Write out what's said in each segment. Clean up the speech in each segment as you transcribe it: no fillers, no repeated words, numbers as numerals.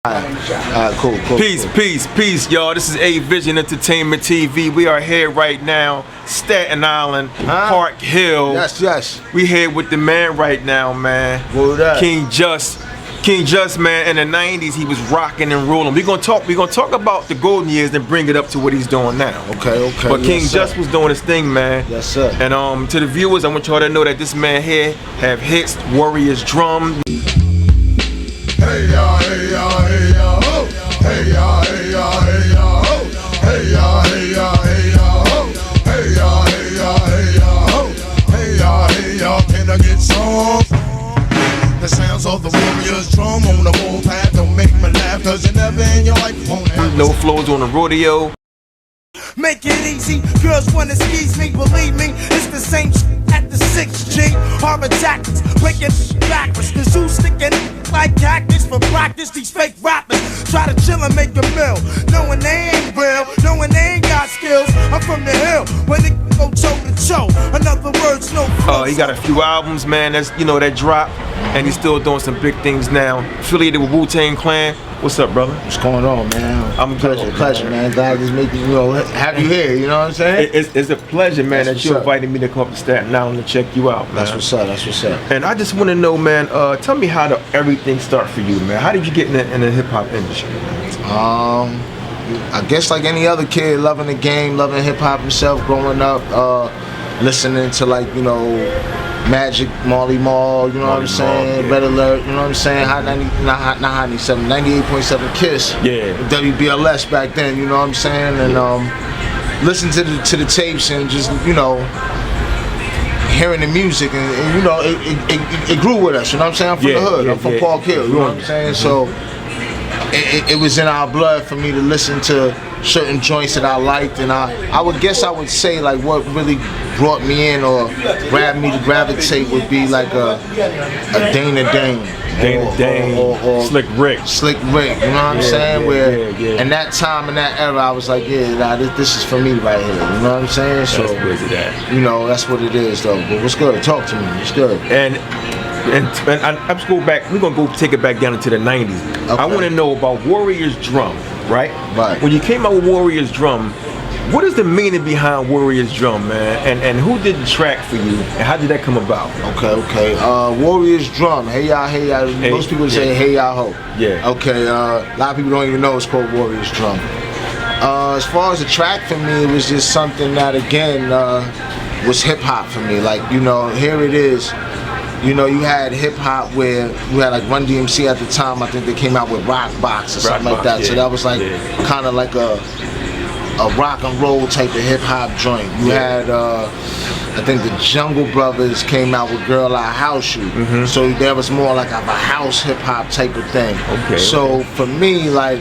Cool. Peace, y'all. This is A-Vision Entertainment TV. We are here right now, Staten Island, Park Hill. Yes. We here with the man right now, man. What up? King Just, man. In the '90s, he was rocking and rolling. We're gonna talk about the golden years and bring it up to what he's doing now. Okay. But King Just was doing his thing, man. Yes, sir. And to the viewers, I want y'all to know that this man here have hits, Warriors Drum. Hey ya, hey ya, hey ya, ho. Hey ya, hey ya, hey ya, ho. Hey ya, hey ya, hey ya, ho. Hey ya, hey ya, hey ya, ho. Hey ya, hey ya, can I get some? The sounds of the warriors drum on the warpath don't make me laugh, cause you never in your life won't have no flows on the rodeo. Make it easy, girls wanna squeeze me, believe me, it's the same at the 6G. Horror tactics, breaking backwards, cause who's sticking like cactus for practice? These fake rappers try to chill and make a mill, knowing they ain't real, knowing they ain't got skills. I'm from the hill, where they go toe to toe. In other words, no flow. He got a few albums, man, that's, that drop, and he's still doing some big things now. Affiliated with Wu-Tang Clan. What's up, brother? What's going on, man? I'm pleasure, man. Glad to make you, have you here. You know what I'm saying? It's a pleasure, man, that you invited me to come up to Staten Island to check you out, man. That's what's up. And I just want to know, man. Tell me how everything start for you, man. How did you get in the hip hop industry? I guess like any other kid, loving the game, loving hip hop himself, growing up, listening to Magic, Marley Marl, you know what I'm saying? Red Alert, you know what I'm saying? Hot 97, 98.7 Kiss. Yeah. WBLS back then, you know what I'm saying? And listen to the tapes and just, hearing the music and it grew with us, you know what I'm saying? I'm from the hood, I'm from Park Hill, you know what I'm saying? So it was in our blood for me to listen to certain joints that I liked, and I would say like what really brought me in or grabbed me to gravitate would be like a Dana Dane or Slick Rick, you know what I'm saying? Where in that time, in that era, I was like, this is for me right here, you know what I'm saying? So that's what it is though. But what's good? Talk to me. What's good? And I'm just go back. We're gonna go take it back down into the '90s. Okay. I want to know about Warriors Drum, right? Right. When you came out with Warriors Drum, what is the meaning behind Warriors Drum, man? And who did the track for you? And how did that come about? Okay. Warriors Drum. Hey ya. Most people say hey ya ho. Yeah. Okay. A lot of people don't even know it's called Warriors Drum. As far as the track for me, it was just something that again was hip hop for me. Like here it is. You had hip hop where you had like Run DMC at the time. I think they came out with Rock Box or something like that. So that was like kind of like a rock and roll type of hip hop joint. You had I think the Jungle Brothers came out with Girl I House You. So there was more like a house hip hop type of thing. So for me, like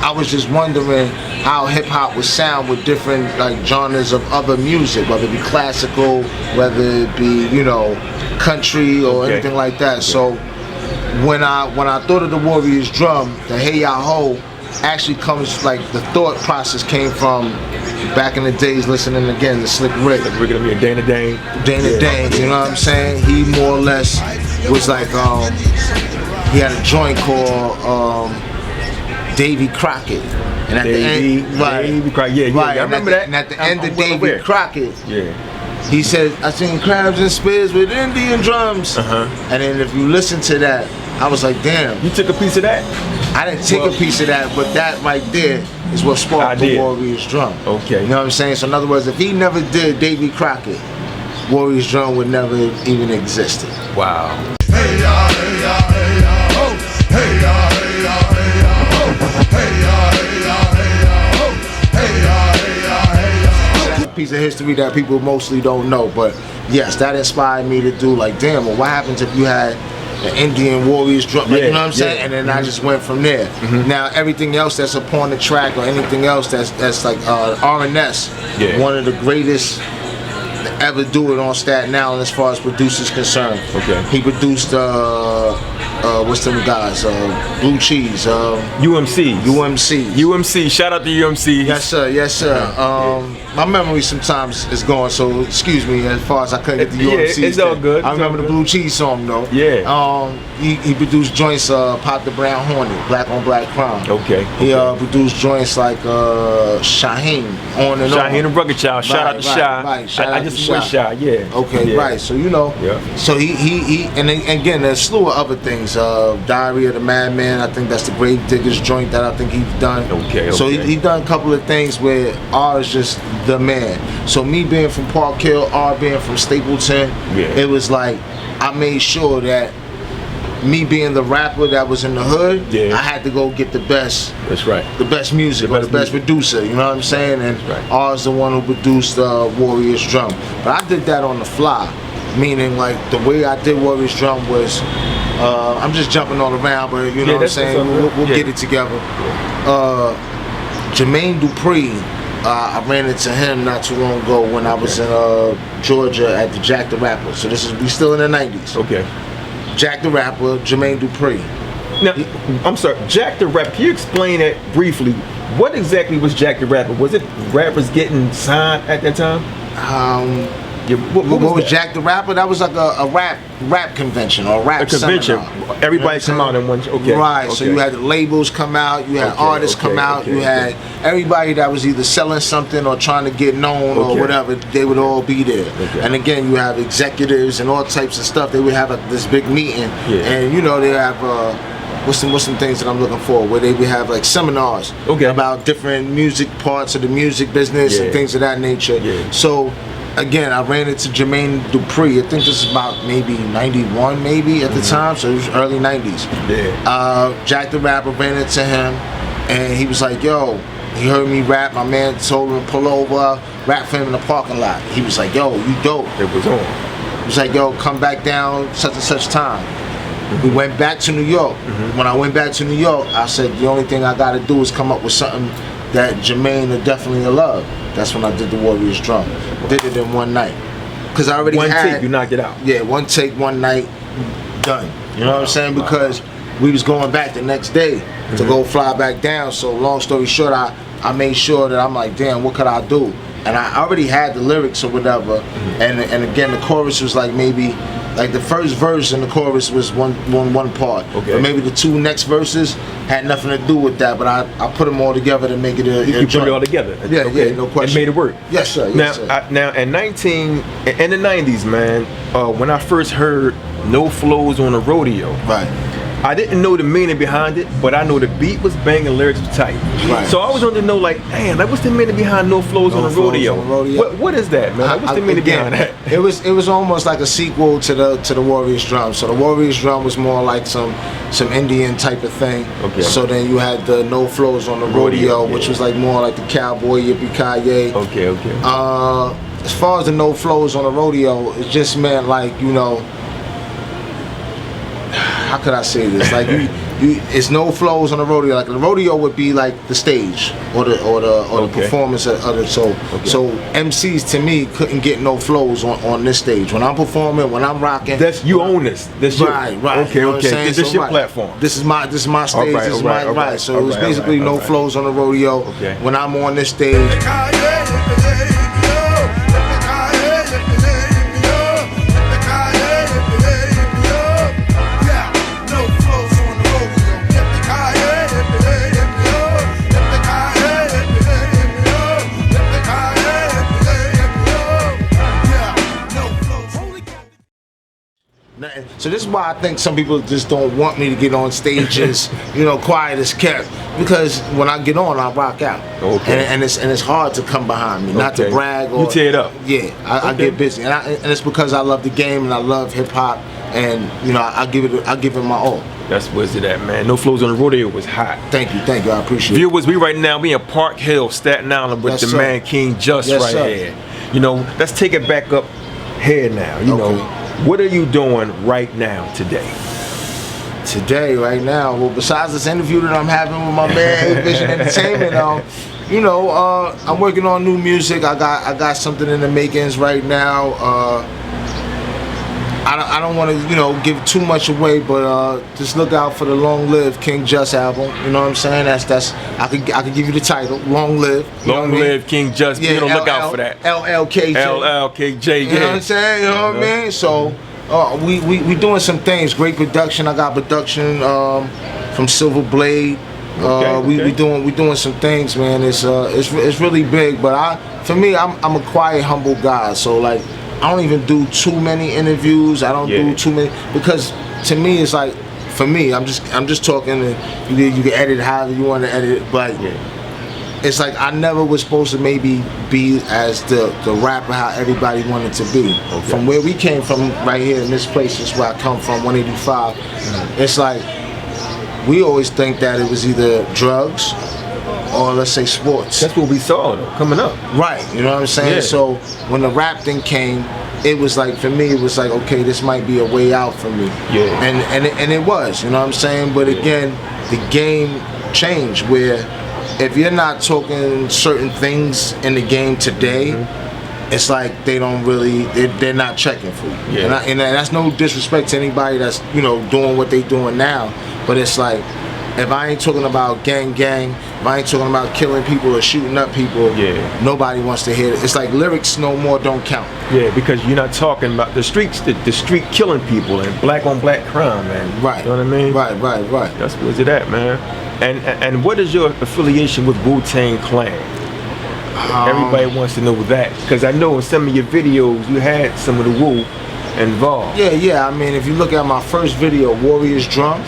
I was just wondering how hip hop would sound with different genres of other music, whether it be classical, whether it be country or anything like that. So when I thought of the Warriors Drum, the Hey Ya Ho actually comes the thought process came from back in the days listening again to Slick Rick. Dana Dane, you know what I'm saying? He more or less was like he had a joint called Davy Crockett. And at the end, I remember that. And at the end of Davy Crockett, he said, I seen crabs and spears with Indian drums. And then if you listen to that, I was like, damn. You took a piece of that? I didn't take a piece of that, but that right there is what sparked the Warriors Drum. Okay. You know what I'm saying? So in other words, if he never did Davy Crockett, Warriors Drum would never even existed. Wow. Hey ya, hey ya, hey ya, ho. Hey ya, hey ya, hey ya, ho. Hey ya, hey ya, hey ya, ho. Hey ya, hey ya, hey ya. That's a piece of history that people mostly don't know, but yes, that inspired me to do damn, well, what happens if you had the Indian Warriors Drum, you know what I'm saying? And then I just went from there. Now everything else that's upon the track or anything else that's like R&S, one of the greatest ever do it on Staten Island as far as producers concerned. He produced what's them guys? Blue Cheese. UMC. Shout out to UMC. Yes sir. My memory sometimes is gone, so excuse me as far as I couldn't get the UMC. It's all good. I remember the Blue Cheese song though. he produced joints, Pop the Brown Hornet, Black on Black Crime. Okay. He produced joints like Shaheen, On and On. Shaheen and Rugged Child. Shout out to Shy. Right. Shout out I just to was Shy. Yeah. Okay, yeah. right. So you know. Yeah. So he and then, again, there's a slew of other things. Diary of the Madman. I think that's the Grave Diggers joint that I think he's done. Okay. So he done a couple of things where R is just the man. So me being from Park Hill, R being from Stapleton, it was like I made sure that me being the rapper that was in the hood, I had to go get the best. That's right. The best music, the best producer. You know what I'm saying? And R's the one who produced Warriors Drum. But I did that on the fly, meaning like the way I did Warriors Drum was, I'm just jumping all around, but you know what I'm saying? We'll get it together. Jermaine Dupri, I ran into him not too long ago when I was in Georgia at the Jack the Rapper. So we still in the 90s. Okay. Jack the Rapper, Jermaine Dupri. Now, I'm sorry, Jack the Rapper, can you explain that briefly? What exactly was Jack the Rapper? Was it rappers getting signed at that time? What was Jack the Rapper? That was like a rap convention or a rap convention. Seminar. Everybody come out in one. Okay. Right. Okay. So you had the labels come out. You had artists come out. You had everybody that was either selling something or trying to get known or whatever. They would all be there. And again, you have executives and all types of stuff. They would have this big meeting, and you know they have. What's some things that I'm looking for? Where they would have like seminars about different music parts of the music business and things of that nature. So. Again, I ran into Jermaine Dupri. I think this is about maybe 91 maybe at the time, so it was early 90s. Jack the Rapper, ran into him, and he was like, yo, he heard me rap. My man told him to pull over, rap for him in the parking lot. He was like, yo, you dope. It was on. He was like, yo, come back down such and such time. We went back to New York. When I went back to New York, I said, the only thing I got to do is come up with something that Jermaine would definitely love. That's when I did the Warriors Drum. Did it in one night. Because I already had... One take, you knocked it out. Yeah, one take, one night, done. You know what I'm saying? Because we was going back the next day to go fly back down. So long story short, I made sure that I'm like, damn, what could I do? And I already had the lyrics or whatever. And again, the chorus was like maybe... Like the first verse and the chorus was one part. But maybe the two next verses had nothing to do with that, but I put them all together to make it a You put it all together. Yeah, no question. And made it work. Yes, sir. Now, sir. Now in the 90s, man, when I first heard No Flows on the Rodeo, I didn't know the meaning behind it, but I know the beat was banging, lyrics was tight. So I was wanting to know, like, damn, like, what's the meaning behind No Flows on the Rodeo? What is that, man? What's the meaning behind that? It was almost like a sequel to the Warriors Drum. So the Warriors Drum was more like some Indian type of thing. So then you had the No Flows on the Rodeo, which was like more like the cowboy yippee-ki-yay. As far as the No Flows on the Rodeo, it just meant like, you know, how could I say this? Like it's no flows on the rodeo. Like the rodeo would be like the stage or the performance of the so MCs to me couldn't get no flows on this stage. When I'm performing, when I'm rocking, that's you own this. That's right. Okay, you know okay. This is your platform. This is my stage. This is my right. So it was basically no flows on the rodeo. When I'm on this stage. So this is why I think some people just don't want me to get on stages, you know, quiet as kept. Because when I get on, I rock out. And it's hard to come behind me, not to brag or you tear it up. Yeah, I get busy, and it's because I love the game and I love hip hop, and you know I give it my all. That's where's it at, man. No Flows on the Rodeo was hot. Thank you, I appreciate it. Viewers, we right now we in Park Hill, Staten Island with the man King Just here. You know, let's take it back up here now. You know, what are you doing right now today? Today, right now, well, besides this interview that I'm having with my man Vision Entertainment, you know, I'm working on new music. I got something in the makings right now. I don't want to, you know, give too much away, but just look out for the Long Live King Just album. You know what I'm saying? That's I could give you the title, Long Live. Long Live King Just. Yeah, you know, look out for that. LLKJ. LLKJ. You know what I'm saying? You know what I mean? So We doing some things. Great production. I got production from Silver Blade. We doing some things, man. It's really big. But for me, I'm a quiet, humble guy. So like, I don't even do too many interviews. I don't do too many, because to me it's like, for me, I'm just talking. You can edit however you want to edit it, but it's like I never was supposed to maybe be as the rapper how everybody wanted to be. From where we came from, right here in this place is where I come from, 185. It's like we always think that it was either drugs or, let's say, sports. That's what we saw though, coming up. Right, you know what I'm saying? Yeah. So when the rap thing came, it was like, for me, it was like, okay, this might be a way out for me. Yeah. And it was, you know what I'm saying? But again, the game changed where if you're not talking certain things in the game today, it's like they don't really, they're not checking for you. Yeah. And that's no disrespect to anybody that's, you know, doing what they doing now. But it's like, if I ain't talking about gang, if I ain't talking about killing people or shooting up people, nobody wants to hear it. It's like lyrics no more don't count. Yeah, because you're not talking about the streets, the street killing people and black on black crime, man. Right. You know what I mean? Right. That's where's it at, man. And what is your affiliation with Wu-Tang Clan? Everybody wants to know that, because I know in some of your videos you had some of the Wu involved. Yeah. I mean, if you look at my first video, Warriors Drum.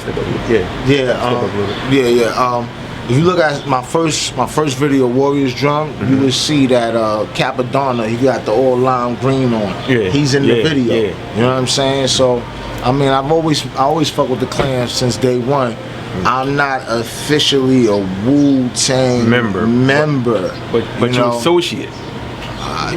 If you look at my first video, Warriors Drum, you will see that Capadonna, he got the all lime green on. Yeah. He's in the video. Yeah. You know what I'm saying? So, I mean, I always fuck with the Clan since day one. I'm not officially a Wu-Tang member, but you're associate.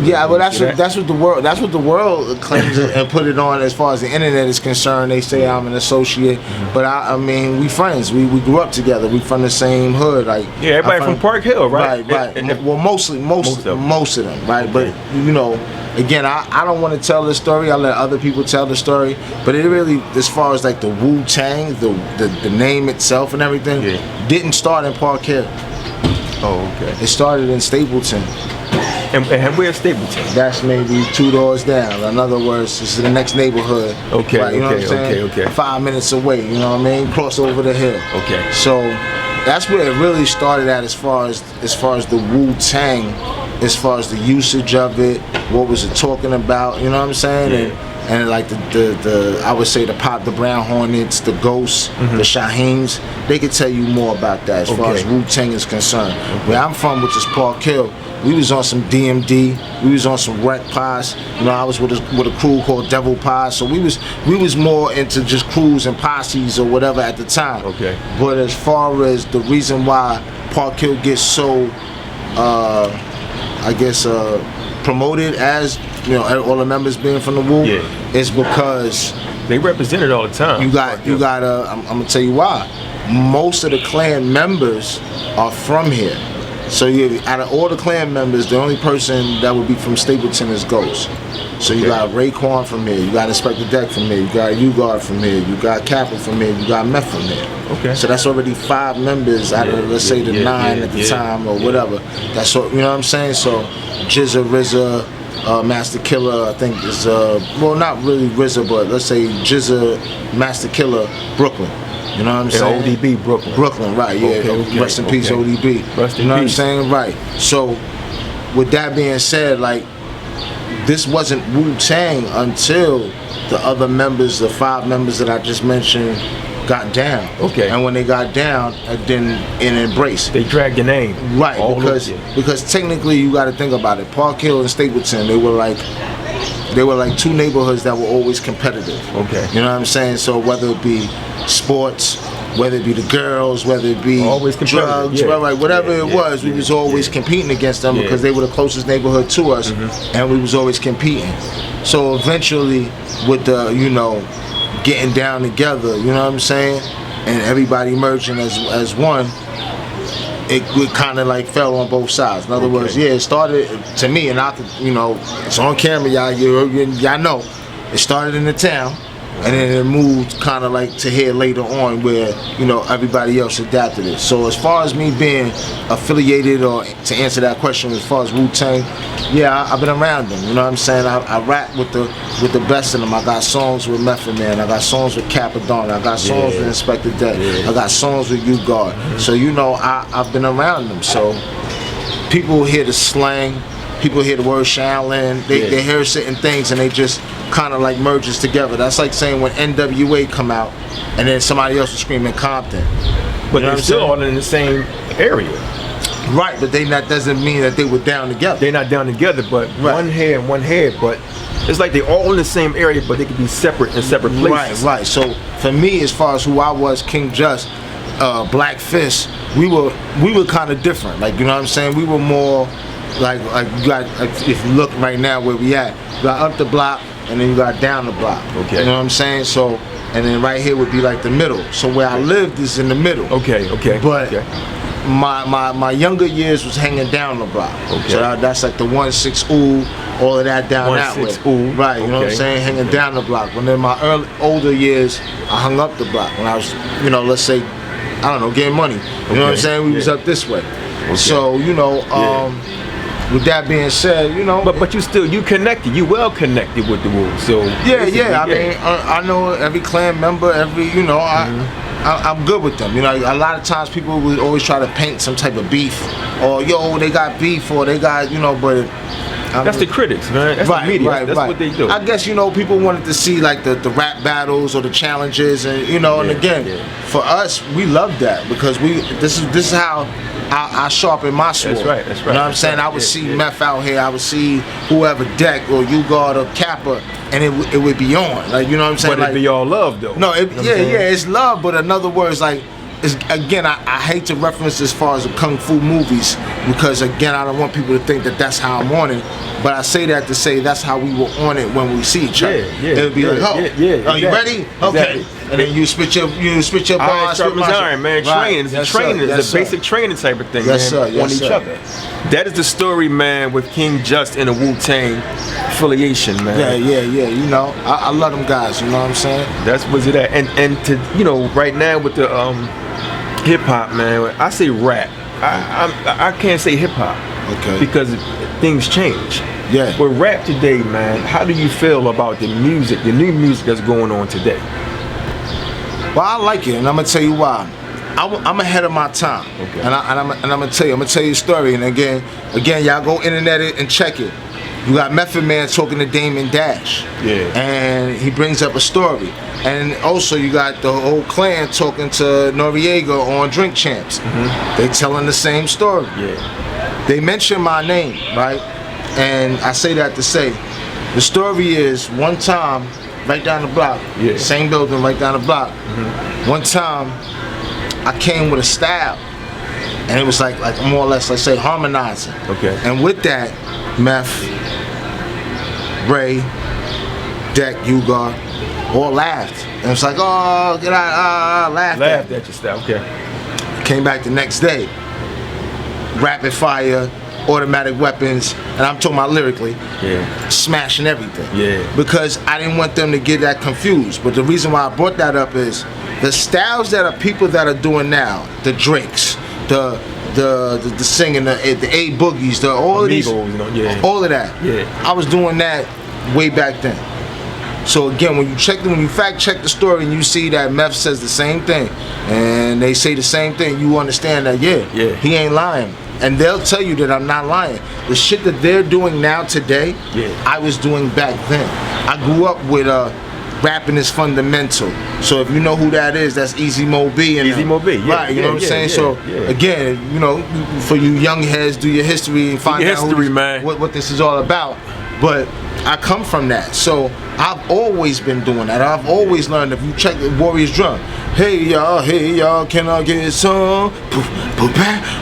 Yeah, but that's what the world claims and put it on as far as the internet is concerned. They say I'm an associate, but I mean, we friends. We grew up together. We from the same hood. Like everybody from Park Hill, right? Right. Well, most of them, right? But you know, again, I don't want to tell the story. I let other people tell the story. But it really, as far as like the Wu-Tang, the name itself and everything, didn't start in Park Hill. Oh, okay. It started in Stapleton. And where's Stapleton? That's maybe 2 doors down. In other words, it's the next neighborhood. Okay, right, you know what I'm saying? Okay. 5 minutes away, you know what I mean? Cross over the hill. Okay. So that's where it really started at, as far as the Wu-Tang, as far as the usage of it, what was it talking about, you know what I'm saying? And like the I would say the Brown Hornets, the Ghosts, the Shaheens, they could tell you more about that as far as Wu-Tang is concerned. Where I'm from, which is Park Hill, we was on some DMD, we was on some Wreck Pies. You know, I was with a crew called Devil Pies, so we was more into just crews and posses or whatever at the time. Okay. But as far as the reason why Park Hill gets so, promoted as, you know, all the members being from the Wu, is because they represent it all the time. You got I'm gonna tell you why. Most of the Clan members are from here. So out of all the Clan members, the only person that would be from Stapleton is Ghost. So you got Raekwon from here, you got Inspector Deck from here, you got U-Guard from here, you got Kappa from here, you got Meth from here. Okay. So that's already 5 members out of, let's say, the 9 at the time or whatever. That's what, you know what I'm saying? So Jizza, RZA, Master Killer, I think is well, not really RZA, but let's say Jizza, Master Killer, Brooklyn. You know what I'm saying? ODB, Brooklyn, right? Yeah. Okay, Rest in peace, ODB. Rest in you know peace. What I'm saying? Right. So, with that being said, like, this wasn't Wu-Tang until the other members, the 5 members that I just mentioned, got down. Okay. And when they got down, then in Embrace, they dragged your name. Right. Because technically, you got to think about it. Park Hill and Stapleton, they were like 2 neighborhoods that were always competitive. Okay. You know what I'm saying? So whether it be sports, whether it be the girls, whether it be drugs, whatever it was, we was always competing against them because they were the closest neighborhood to us, and we was always competing. So eventually, with the, you know, getting down together, you know what I'm saying, and everybody merging as one, it kind of like fell on both sides. In other words, it started, to me, and I could, you know, it's on camera, y'all know, it started in the town, and then it moved kind of like to here later on where, you know, everybody else adapted it. So as far as me being affiliated, or to answer that question, as far as Wu-Tang, yeah, I've been around them. You know what I'm saying? I rap with the best of them. I got songs with Method Man. I got songs with Capadonna. I got songs with Inspector Deck. I got songs with U-Guard. So you know, I've been around them. So people hear the slang, people hear the word Shaolin. They hear certain things and they just kind of like merges together. That's like saying when NWA come out and then somebody else is screaming Compton. But they're still all in the same area. Right, but that doesn't mean that they were down together. They're not down together, but one head and one head. But it's like they're all in the same area, but they could be separate in separate places. Right. So for me, as far as who I was, King Just, Blackfist, we were kind of different. Like, you know what I'm saying? We were more like you got, if you look right now where we at, you got up the block and then you got down the block. Okay. You know what I'm saying? So, and then right here would be like the middle. So where I lived is in the middle. Okay. But my younger years was hanging down the block. Okay. So that's like the 1-6 ooh, all of that down that way. Ooh. Right, you know what I'm saying? Hanging down the block. When in my older years, I hung up the block. When I was, you know, let's say, I don't know, getting money. You know what I'm saying? We was up this way. So, you know, with that being said, you know, but you connected. You well connected with the Wu. So yeah. I mean, I know every clan member. You know, I'm good with them. You know, a lot of times people would always try to paint some type of beef, or yo, they got beef, or they got, you know, but. That's the critics, man. That's the media. That's what they do. I guess, you know, people wanted to see like the rap battles or the challenges, and you know, and again, for us, we love that because this is how I sharpen my sword. That's right. You know what I'm saying? I would see Meth out here, I would see whoever Deck or U-Guard or Kappa, and it would be on. Like, you know what I'm saying? But it'd be all love though. No, it's love, but in other words, like, again, I hate to reference as far as the kung fu movies because again, I don't want people to think that that's how I'm on it. But I say that to say that's how we were on it when we see each other. It would be like, oh, you ready? Okay. And then you spit your bars. Sharp as iron, man. Training. It's a basic training type of thing, on each other. That is the story, man, with King Just and the Wu-Tang Affiliation, man. Yeah. You know, I love them guys. You know what I'm saying? That's what's it at. And to, you know, right now with the hip hop, man, I say rap. I can't say hip hop. Okay. Because things change. Yeah. But rap today, man, how do you feel about the music, the new music that's going on today? Well, I like it, and I'm gonna tell you why. I'm ahead of my time. Okay. And I'm gonna tell you a story. And again, y'all go internet it and check it. You got Method Man talking to Damon Dash. Yeah. And he brings up a story. And also you got the whole clan talking to Noriega on Drink Champs. They telling the same story. Yeah. They mention my name, right? And I say that to say, the story is one time, right down the block, same building right down the block. One time, I came with a style, and it was like more or less, let's say, harmonizing. Okay. And with that, Meth, Ray, Deck, U-Guard, all laughed. And it's like, oh, get out, laughed at your style, okay. Came back the next day, rapid fire, automatic weapons, and I'm talking about lyrically, smashing everything. Yeah. Because I didn't want them to get that confused. But the reason why I brought that up is the styles that are people that are doing now, the Drakes, the singing, the A Boogies, all of these, all of that. Yeah. I was doing that way back then. So again, when you fact check the story and you see that Meth says the same thing, and they say the same thing, you understand that he ain't lying. And they'll tell you that I'm not lying. The shit that they're doing now today, I was doing back then. I grew up with rapping is fundamental. So if you know who that is, that's Easy Mo B. Easy Mo B, right? You know what I'm saying? So again, you know, for you young heads, do your history and find out what this is all about. But I come from that, so I've always been doing that. I've always learned. If you check the Warriors drum, hey y'all, can I get some? Poof, poof,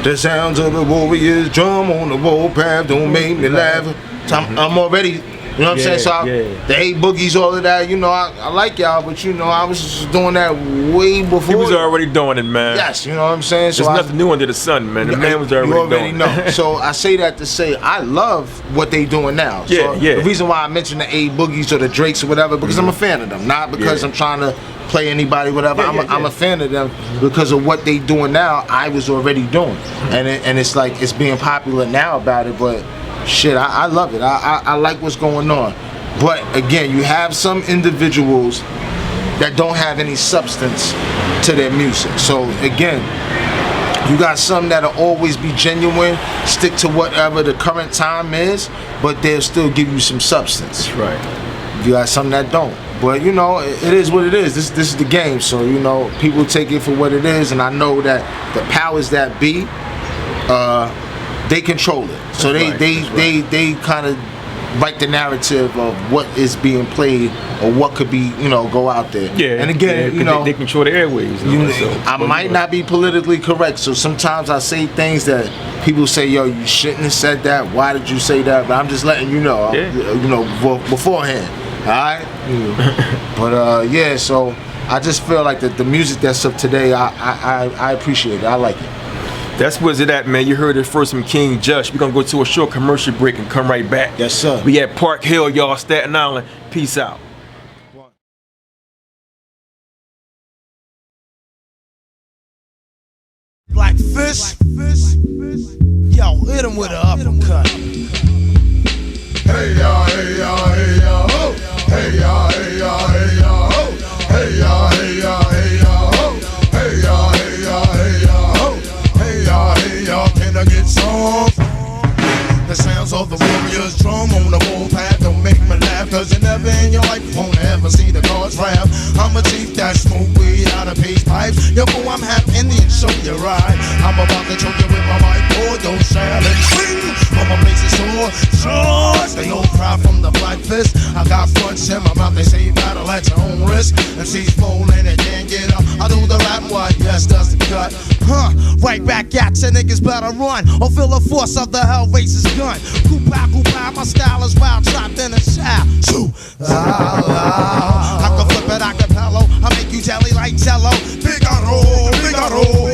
the sounds of the Warriors drum on the warpath don't make me laugh. So I'm already You know what I'm saying? So the 8 Boogies, all of that, you know, I like y'all, but you know, I was just doing that way before. He was already doing it, man. Yes, you know what I'm saying? There's nothing new under the sun, man. The man was already doing it. So I say that to say I love what they doing now. Yeah, so the reason why I mentioned the 8 Boogies or the Drakes or whatever, because I'm a fan of them, not because I'm trying to play anybody, whatever. I'm a fan of them because of what they doing now. I was already doing, and it's like it's being popular now about it. But shit, I love it. I like what's going on. But again, you have some individuals that don't have any substance to their music. So again, you got some that'll always be genuine, stick to whatever the current time is, but they'll still give you some substance. Right. You got some that don't. But you know, it is what it is. This is the game. So you know, people take it for what it is, and I know that the powers that be, they control it. So they kind of write the narrative of what is being played or what could be, you know, go out there. Yeah. And again, you know, they control the airwaves. I might not be politically correct, so sometimes I say things that people say, yo, you shouldn't have said that. Why did you say that? But I'm just letting you know, you know, beforehand. All right. But yeah, so I just feel like the music that's up today, I appreciate it. I like it. That's where's it at, man. You heard it first from King Josh. We're gonna go to a short commercial break and come right back. Yes, sir. We at Park Hill, y'all, Staten Island. Peace out. Blackfist, yo, hit him with an uppercut. Hey y'all, hey y'all, hey y'all, ho. Hey y'all, hey y'all, hey y'all, ho. Hey y'all, hey y'all, hey y'all, ho. Hey y'all, hey y'all, hey y'all, ho. Hey y'all, hey y'all, can I get some? The sounds of the warrior's drum on the warpath don't make me laugh, cause you never in your life won't ever see the cards rap. I'm a chief that smoke weed out of peace pipes. Yo, boo, I'm half Indian, show you right. I'm about to choke you with my mic, boy, don't Shaolin swing. From a place of sure, they all cry from the Blackfist. I got fronts in my mouth, they say battle at your own risk. MC's falling and can't get up. I do the rap, what? Yes, does the cut. Right back at you, niggas better run or feel the force of the Hellraiser's gun. Coup-pow, my style is wild, trapped in a shout. Shoo, I can flip it a cappella, I make you jelly like jello. Figaro,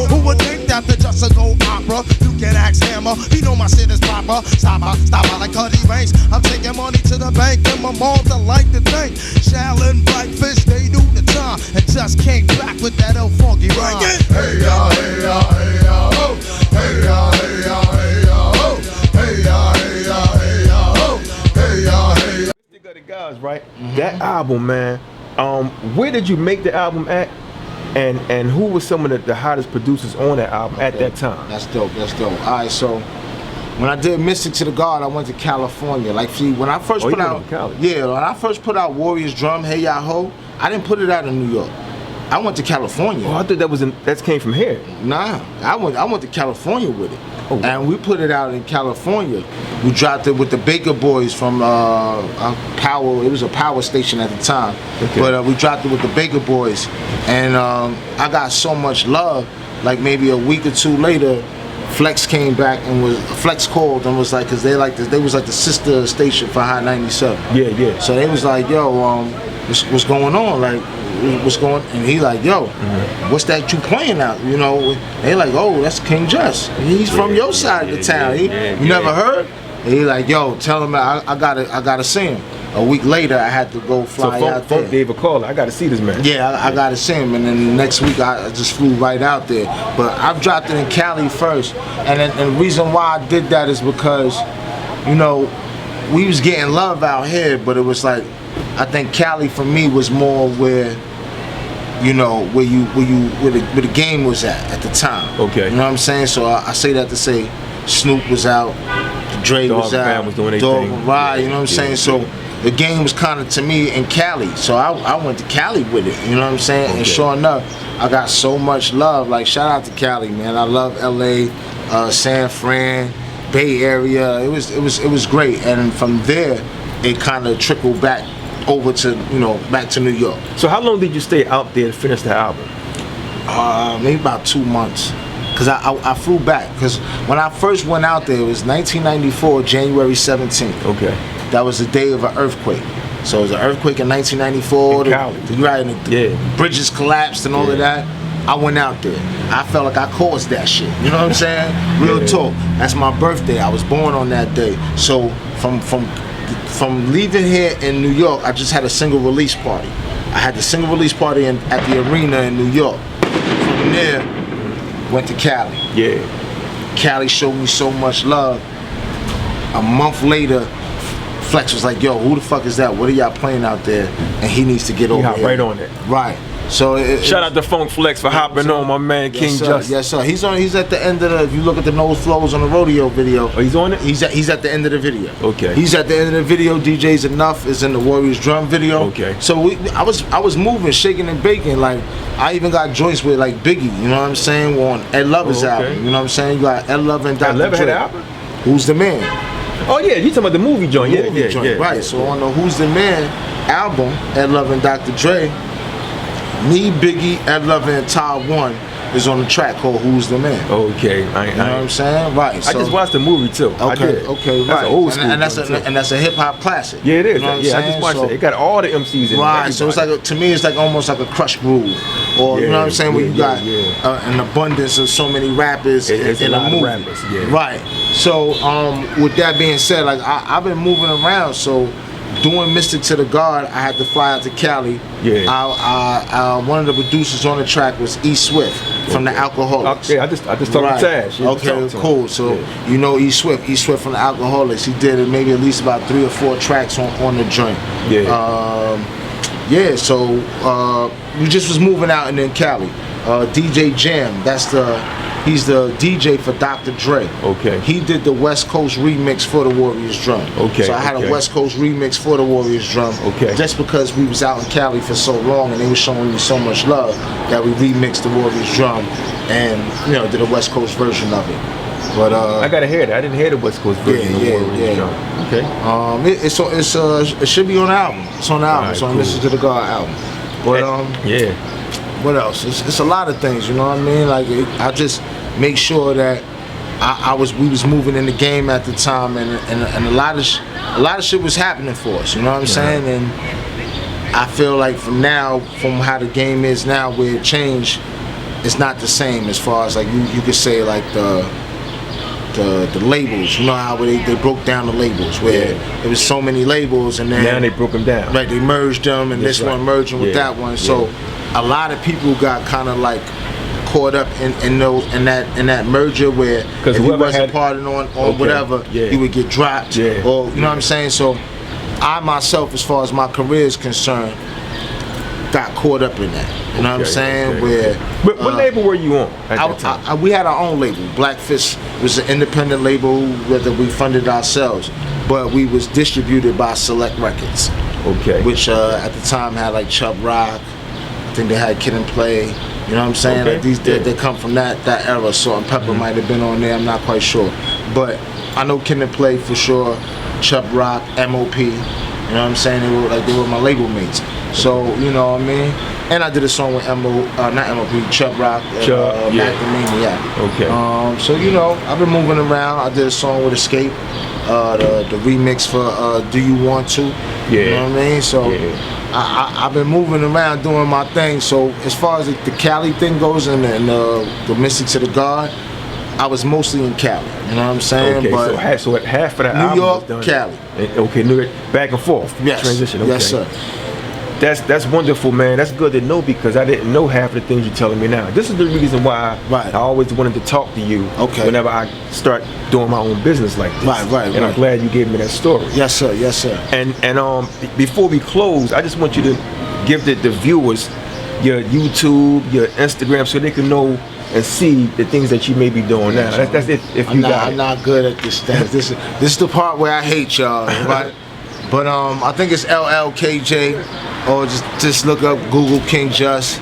who would think that the just a go opera? You can ask Hammer, he know my shit is proper. Stop like Cuddy Ranks. I'm taking money to the bank and my mom to like to think. Shaolin, Blackfist, they do the time and just came back with that old funky rhyme. Hey y'all, hey y'all, hey y'all, ho. Hey y'all, hey y'all, hey y'all, ho. Hey y'all, hey y'all, hey y'all, ho. Hey y'all, hey y'all. Stick of the guys, right? That album, man. Where did you make the album at? And who was some of the hottest producers on that album at that time? That's dope. That's dope. All right, so when I did Mystic to the God, I went to California. Like, see, when I first put out, when I first put out Warriors Drum, Hey Ya Ho, I didn't put it out in New York. I went to California. Oh, I thought that came from here. Nah, I went to California with it, and we put it out in California. We dropped it with the Baker Boys from Power. It was a power station at the time, but we dropped it with the Baker Boys, and I got so much love. Like maybe a week or two later, Flex came back and Flex called and was like, cause they was like the sister station for Hot 97. Yeah. So they was like, yo, what's going on? Like, what's going? And he like, yo, what's that you playing out? You know, they like, oh, that's King Just. He's from your side of the town. You never heard? And he like, yo, tell him I gotta see him. A week later, I had to go fly out there. So gave a call. I got to see this man. Yeah, I got to see him, and then the next week I just flew right out there. But I've dropped it in Cali first, and the reason why I did that is because, you know, we was getting love out here, but it was like, I think Cali for me was more where, you know, where the game was at the time. Okay. You know what I'm saying? So I say that to say, Snoop was out, Dre was out, was doing Dog thing. Ride, you know what I'm saying? So the game was kind of to me in Cali, so I went to Cali with it, you know what I'm saying? And sure enough, I got so much love. Like, shout out to Cali, man. I love LA, San Fran, Bay Area. It was great, and from there it kind of trickled back over to, you know, back to New York. So how long did you stay out there to finish the album? Maybe about 2 months. because I flew back. Because when I first went out there, it was 1994, January 17th. Okay. That was the day of an earthquake. So it was an earthquake in 1994. In Cali. The bridges collapsed and all of that. I went out there. I felt like I caused that shit. You know what I'm saying? Real talk. That's my birthday. I was born on that day. So from leaving here in New York, I just had a single release party. I had the single release party at the arena in New York. From there, went to Cali. Yeah. Cali showed me so much love. A month later, Flex was like, yo, who the fuck is that? What are y'all playing out there? And he needs to get over here. Right on it. Right. So shout out to Funk Flex for hopping on, my man, King Justice. Yes, sir. He's at the end of the. If you look at the nose flows on the Rodeo video, oh, he's on it. He's at the end of the video. Okay. He's at the end of the video. DJ's Enough is in the Warriors drum video. Okay. So I was moving, shaking and baking. Like I even got joints with like Biggie. You know what I'm saying? On Ed Lover's album. You know what I'm saying? You got Ed Lover and Dr. Ed Lover Dre. had an album? Who's the Man? Oh yeah, you talking about the movie joint? Yeah. Right. So on the Who's the Man album, Ed Lover and Dr. Dre. Me, Biggie, Ed Lover, and Todd One is on the track called Who's the Man. Okay, you know what I'm saying? Right. I just watched the movie too. Okay, I did. okay, that's right. An old school and that's a hip hop classic. Yeah, it is. You know what I'm I just saying? watched it. It got all the MCs in it. Right. So it's like to me, it's like almost like a Crush Groove, or you know what I'm saying, where you got an abundance of so many rappers in a movie. Rappers, right. So with that being said, like I've been moving around, so. Doing Mystic to the God, I had to fly out to Cali. Yeah. One of the producers on the track was E Swift from the Alcoholics. Yeah, I just talked to Tash. Okay, cool. So you know E Swift from the Alcoholics. He did maybe at least about 3 or 4 tracks on the joint. Yeah. So we just was moving out and then Cali. DJ Jam, he's the DJ for Dr. Dre. Okay. He did the West Coast remix for the Warriors drum. Okay. So I had a West Coast remix for the Warriors drum. Okay. Just because we was out in Cali for so long and they were showing me so much love that we remixed the Warriors drum and did a West Coast version of it. But I gotta hear that. I didn't hear the West Coast version of the Warriors drum. Okay. It should be on the album. It's on the album. Right, it's on cool. Listen to the God album. But what else? It's a lot of things, you know what I mean? Like I just make sure that we was moving in the game at the time, and a lot of shit was happening for us. You know what I'm saying? And I feel like from how the game is now, where it changed, it's not the same as far as like you could say like the labels. You know how they broke down the labels where there was so many labels, and then now they broke them down. Right, they merged them, and this one merging with that one. So a lot of people got kind of like caught up in that merger where if he wasn't parting on whatever, he would get dropped, or you know what I'm saying. So I myself, as far as my career is concerned, got caught up in that. You know what I'm saying? Where what label were you on at that time? We had our own label. Blackfist was an independent label, whether we funded ourselves, but we was distributed by Select Records. Okay. Which at the time had like Chubb Rock. I think they had Kid and Play. You know what I'm saying? Okay. Like these, they come from that era. Salt and Pepper might have been on there. I'm not quite sure, but I know Kid and Play for sure. Chubb Rock, MOP. You know what I'm saying? They were my label mates. So you know what I mean. And I did a song with not MOP, Chubb Rock, Macadamia. Okay. So you know, I've been moving around. I did a song with Escape, the remix for Do You Want To? Yeah. You know what I mean? So I've been moving around doing my thing. So as far as the Cali thing goes and the Mystic to the God, I was mostly in Cali. You know what I'm saying? Okay, but so half of the New album York, was done. Cali. Okay, New York, back and forth. Yes. Transition. Okay. Yes, sir. That's wonderful, man. That's good to know because I didn't know half of the things you're telling me now. This is the reason why I always wanted to talk to you whenever I start doing my own business like this. Right. And I'm glad you gave me that story. Yes, sir. Yes, sir. And before we close, I just want you to give the viewers your YouTube, your Instagram, so they can know and see the things that you may be doing now. That's if you got it. I'm not good at this stuff. This is the part where I hate y'all, right? But I think it's LLKJ, or just look up Google King Just,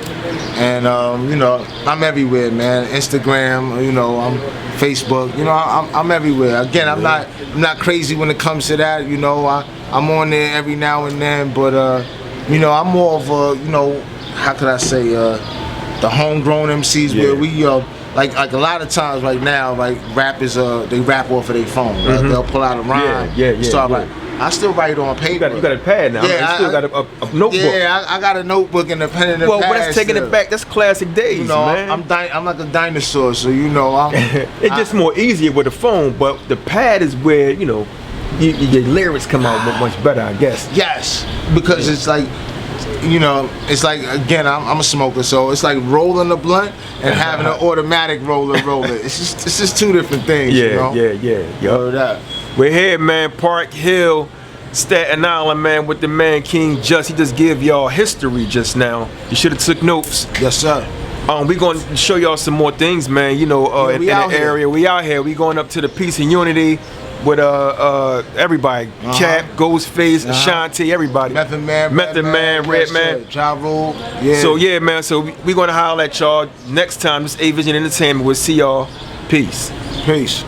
and you know, I'm everywhere, man. Instagram, you know, I'm Facebook, you know, I'm everywhere. Again, I'm not crazy when it comes to that, you know. I'm on there every now and then, but you know, I'm more of a, you know, how could I say, the homegrown MCs where we like a lot of times right now, like rappers they rap off of their phone. Right? They'll pull out a rhyme, start writing. I still write on paper. You got a pad now. Yeah, you still got a notebook. Yeah, I got a notebook and a pen and a pad. Well, that's taking it back. That's classic days, you know, man. I'm like a dinosaur, so you know, it's just more easier with a phone, but the pad is where, you know, your lyrics come out much better, I guess. Yes, because it's like, you know, it's like, again, I'm a smoker, so it's like rolling a blunt and having an automatic roller. It's just two different things. Yeah, you know? yeah. We're here, man, Park Hill, Staten Island, man, with the man King Just. He just gave y'all history just now. You should have took notes. Yes, sir. We gonna show y'all some more things, man. You know, in the area. We out here. We going up to the Peace and Unity with everybody. Cap, Ghostface, Ashanti, everybody. Method Man, Red Man. Ja Rule. Yeah. So yeah, man. So we gonna holler at y'all next time. This A Vision Entertainment. We'll see y'all. Peace. Peace.